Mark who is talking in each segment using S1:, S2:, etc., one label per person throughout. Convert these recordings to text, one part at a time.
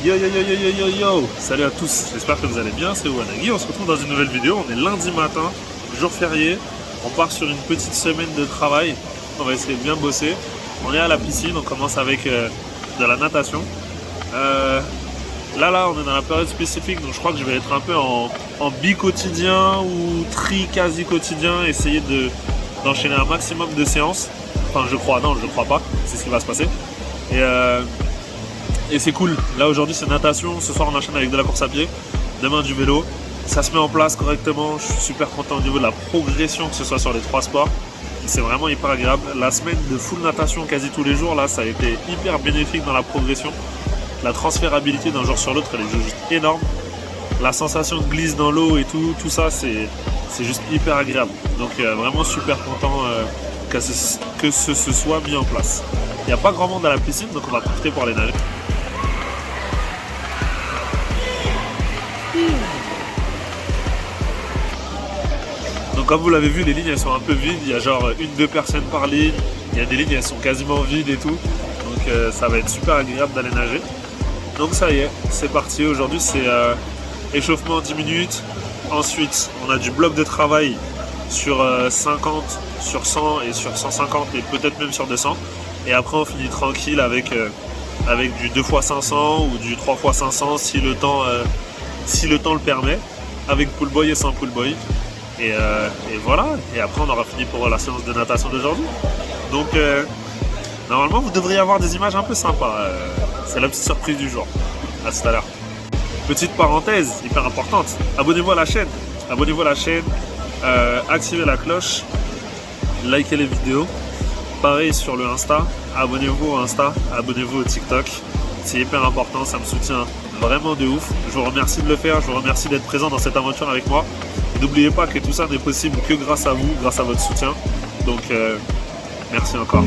S1: Yo yo yo yo yo yo yo. Salut à tous, j'espère que vous allez bien, c'est Wanagi. On se retrouve dans une nouvelle vidéo, on est lundi matin, jour férié. On part sur une petite semaine de travail, on va essayer de bien bosser. On est à la piscine, on commence avec de la natation. Là, on est dans la période spécifique, donc je crois que je vais être un peu en bi-quotidien ou tri-quasi quotidien, essayer d'enchaîner un maximum de séances. Enfin, je crois pas, c'est ce qui va se passer. Et c'est cool. Là, aujourd'hui, c'est natation. Ce soir, on enchaîne avec de la course à pied. Demain, du vélo. Ça se met en place correctement. Je suis super content au niveau de la progression, que ce soit sur les trois sports. C'est vraiment hyper agréable. La semaine de full natation quasi tous les jours, là, ça a été hyper bénéfique dans la progression. La transférabilité d'un jour sur l'autre, elle est juste énorme. La sensation de glisse dans l'eau et tout ça, c'est juste hyper agréable. Donc, vraiment super content que ce soit mis en place. Il n'y a pas grand monde à la piscine, donc on va profiter pour aller nager. Donc comme vous l'avez vu, les lignes elles sont un peu vides, il y a genre 1-2 personnes par ligne, il y a des lignes elles sont quasiment vides et tout, donc ça va être super agréable d'aller nager. Donc ça y est, c'est parti, aujourd'hui c'est échauffement 10 minutes, ensuite on a du bloc de travail sur 50, sur 100 et sur 150 et peut-être même sur 200, et après on finit tranquille avec du 2x500 ou du 3x500 si le temps le permet, avec pull boy et sans pull boy. Et voilà, et après on aura fini pour la séance de natation d'aujourd'hui. Donc normalement vous devriez avoir des images un peu sympas. C'est la petite surprise du jour. À tout à l'heure. Petite parenthèse hyper importante, abonnez-vous à la chaîne. Abonnez-vous à la chaîne, activez la cloche, likez les vidéos. Pareil sur le Insta, abonnez-vous au Insta, abonnez-vous au TikTok. C'est hyper important, ça me soutient vraiment de ouf. Je vous remercie de le faire, je vous remercie d'être présent dans cette aventure avec moi. N'oubliez pas que tout ça n'est possible que grâce à vous, grâce à votre soutien. Donc, merci encore.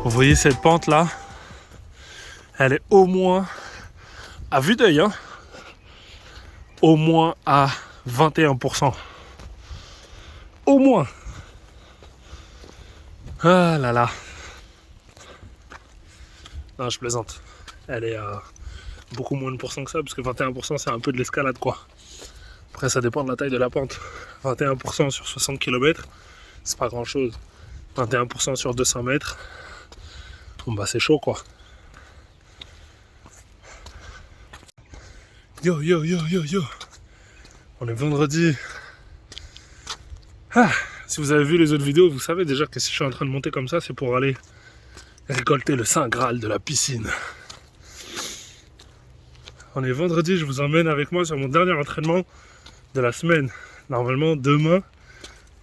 S1: Vous voyez cette pente là, elle est au moins, à vue d'œil, hein, au moins à 21%. Au moins. Ah là là. Non, je plaisante. Elle est à beaucoup moins de pourcents que ça, parce que 21% c'est un peu de l'escalade quoi. Après ça dépend de la taille de la pente. 21% sur 60 km, c'est pas grand chose. 21% sur 200 mètres, bon bah c'est chaud quoi. Yo yo yo yo yo. On est vendredi. Ah, si vous avez vu les autres vidéos, vous savez déjà que si je suis en train de monter comme ça, c'est pour aller récolter le Saint Graal de la piscine. On est vendredi, je vous emmène avec moi sur mon dernier entraînement de la semaine. Normalement demain,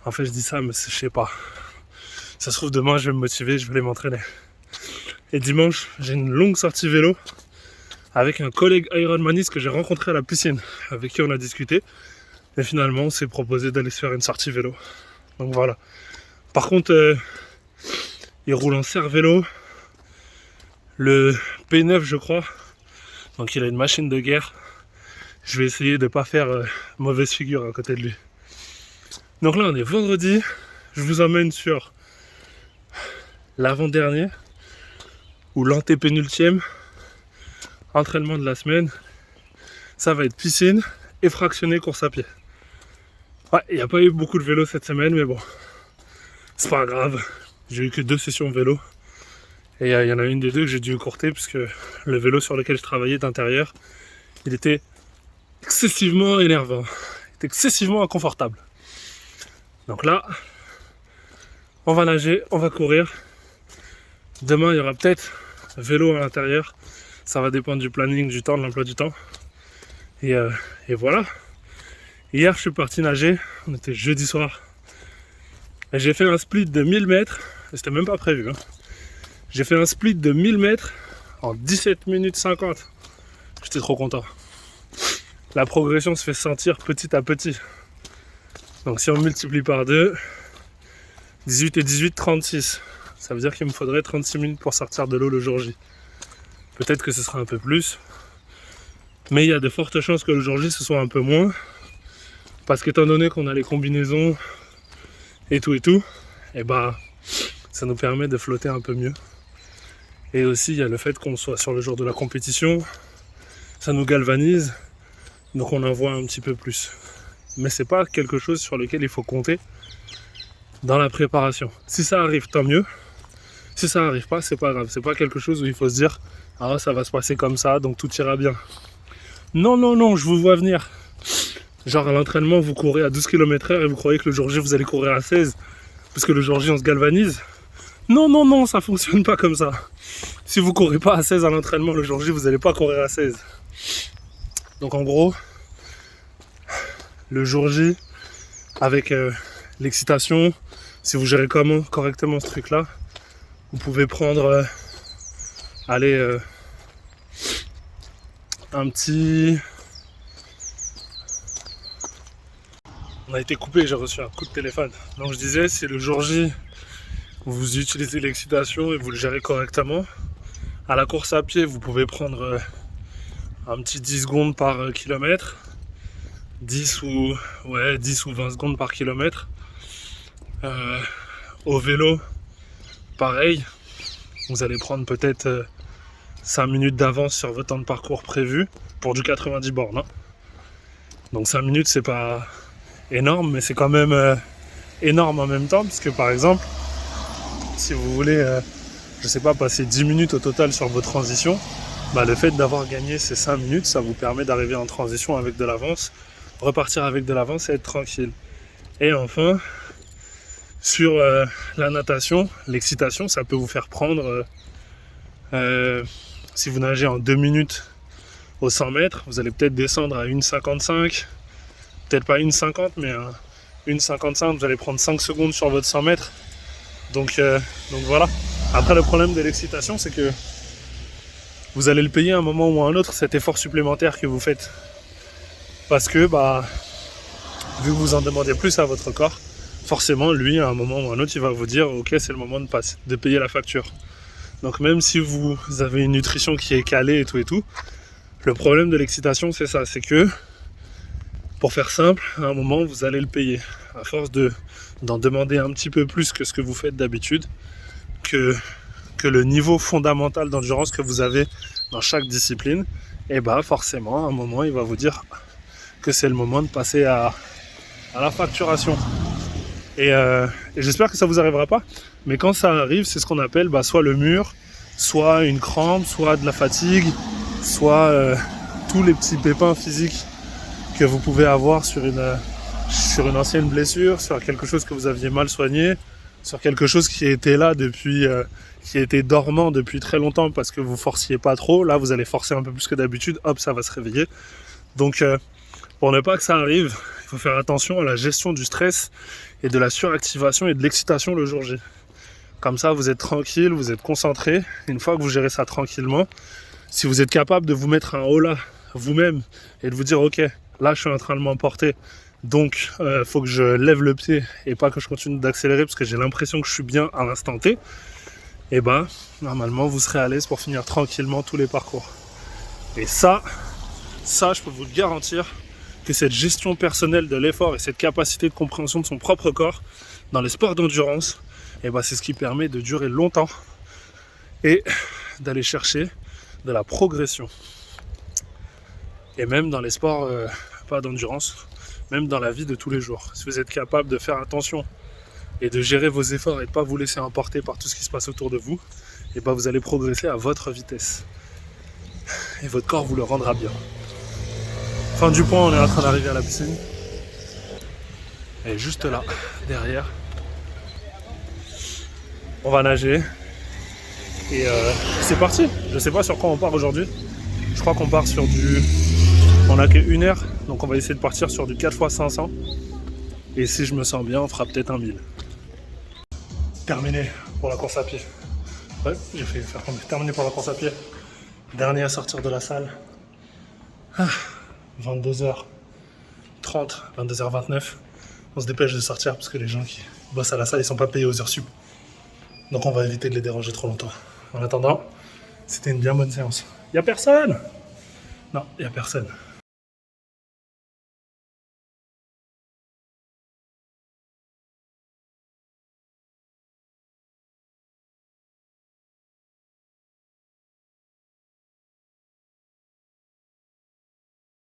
S1: en fait je dis ça mais je sais pas. Ça se trouve demain je vais me motiver, je vais aller m'entraîner. Et dimanche, j'ai une longue sortie vélo avec un collègue Ironmaniste que j'ai rencontré à la piscine, avec qui on a discuté. Et finalement, on s'est proposé d'aller se faire une sortie vélo. Donc voilà. Par contre, il roule en serre vélo, le P9 je crois. Donc il a une machine de guerre. Je vais essayer de ne pas faire mauvaise figure à côté de lui. Donc là, on est vendredi. Je vous emmène sur l'avant-dernier ou l'antépénultième entraînement de la semaine. Ça va être piscine et fractionné course à pied. Ouais, il n'y a pas eu beaucoup de vélo cette semaine, mais bon, c'est pas grave. J'ai eu que 2 sessions vélo. Et il y en a une des deux que j'ai dû écourter puisque le vélo sur lequel je travaillais d'intérieur, il était excessivement énervant. Il était excessivement inconfortable. Donc là, on va nager, on va courir. Demain, il y aura peut-être vélo à l'intérieur. Ça va dépendre du planning, du temps, de l'emploi du temps. Et voilà. Hier, je suis parti nager. On était jeudi soir. Et j'ai fait un split de 1000 mètres. C'était même pas prévu. Hein. J'ai fait un split de 1000 mètres en 17 minutes 50. J'étais trop content. La progression se fait sentir petit à petit. Donc si on multiplie par 2, 18 et 18, 36. Ça veut dire qu'il me faudrait 36 minutes pour sortir de l'eau le jour J. Peut-être que ce sera un peu plus. Mais il y a de fortes chances que le jour J ce soit un peu moins. Parce qu'étant donné qu'on a les combinaisons et tout, et bah ça nous permet de flotter un peu mieux. Et aussi il y a le fait qu'on soit sur le jour de la compétition. Ça nous galvanise. Donc on en voit un petit peu plus. Mais c'est pas quelque chose sur lequel il faut compter dans la préparation. Si ça arrive, tant mieux. Si ça n'arrive pas, c'est pas grave. C'est pas quelque chose où il faut se dire ah ça va se passer comme ça, donc tout ira bien. Non, non, non, je vous vois venir. Genre à l'entraînement, vous courez à 12 km/h et vous croyez que le jour J, vous allez courir à 16 parce que le jour J, on se galvanise. Non, non, non, ça fonctionne pas comme ça. Si vous courez pas à 16 à l'entraînement, le jour J, vous n'allez pas courir à 16. Donc en gros, le jour J, avec l'excitation, si vous gérez correctement ce truc-là, vous pouvez prendre un petit... On a été coupé, j'ai reçu un coup de téléphone. Donc je disais, si le jour J, vous utilisez l'excitation et vous le gérez correctement, à la course à pied, vous pouvez prendre un petit 10 secondes par kilomètre, 10 ou 20 secondes par kilomètre. Au vélo, pareil, vous allez prendre peut-être 5 minutes d'avance sur votre temps de parcours prévu pour du 90 bornes. Hein. Donc 5 minutes, c'est pas énorme, mais c'est quand même énorme en même temps, parce que par exemple, si vous voulez, je sais pas, passer 10 minutes au total sur vos transitions, bah, le fait d'avoir gagné ces 5 minutes, ça vous permet d'arriver en transition avec de l'avance, repartir avec de l'avance et être tranquille. Et enfin, Sur la natation, l'excitation, ça peut vous faire prendre, si vous nagez en 2 minutes au 100 mètres, vous allez peut-être descendre à 1,55, peut-être pas 1,50, mais 1,55, vous allez prendre 5 secondes sur votre 100 mètres. Donc voilà. Après, le problème de l'excitation, c'est que vous allez le payer à un moment ou à un autre, cet effort supplémentaire que vous faites. Parce que, vu que vous en demandez plus à votre corps, forcément, lui, à un moment ou à un autre, il va vous dire « Ok, c'est le moment de payer la facture ». Donc même si vous avez une nutrition qui est calée et tout, le problème de l'excitation, c'est ça, c'est que, pour faire simple, à un moment, vous allez le payer. À force d'en demander un petit peu plus que ce que vous faites d'habitude, que le niveau fondamental d'endurance que vous avez dans chaque discipline, et forcément, à un moment, il va vous dire que c'est le moment de passer à la facturation. Et j'espère que ça vous arrivera pas, mais quand ça arrive, c'est ce qu'on appelle soit le mur, soit une crampe, soit de la fatigue, soit tous les petits pépins physiques que vous pouvez avoir sur une ancienne blessure, sur quelque chose que vous aviez mal soigné, sur quelque chose qui était là depuis, qui était dormant depuis très longtemps parce que vous forciez pas trop. Là, vous allez forcer un peu plus que d'habitude, hop, ça va se réveiller. Donc, pour ne pas que ça arrive, il faut faire attention à la gestion du stress et de la suractivation et de l'excitation le jour J. Comme ça, vous êtes tranquille, vous êtes concentré. Une fois que vous gérez ça tranquillement, si vous êtes capable de vous mettre un holà vous-même et de vous dire « Ok, là, je suis en train de m'emporter, donc faut que je lève le pied et pas que je continue d'accélérer parce que j'ai l'impression que je suis bien à l'instant T », et normalement, vous serez à l'aise pour finir tranquillement tous les parcours. Et ça, je peux vous le garantir, que cette gestion personnelle de l'effort et cette capacité de compréhension de son propre corps dans les sports d'endurance, c'est ce qui permet de durer longtemps et d'aller chercher de la progression. Et même dans les sports pas d'endurance, même dans la vie de tous les jours. Si vous êtes capable de faire attention et de gérer vos efforts et de ne pas vous laisser emporter par tout ce qui se passe autour de vous, vous allez progresser à votre vitesse. Et votre corps vous le rendra bien. Fin du point, on est en train d'arriver à la piscine. Et juste là, derrière, on va nager. Et c'est parti. Je sais pas sur quoi on part aujourd'hui. Je crois qu'on part sur du... On a que 1 heure, donc on va essayer de partir sur du 4x500. Et si je me sens bien, on fera peut-être un 1000. Terminé pour la course à pied. Ouais, j'ai fait faire tomber. Terminé pour la course à pied. Dernier à sortir de la salle. 22h30, 22h29. On se dépêche de sortir parce que les gens qui bossent à la salle, ils sont pas payés aux heures sup. Donc on va éviter de les déranger trop longtemps. En attendant, c'était une bien bonne séance. Y'a personne? Non, y'a personne.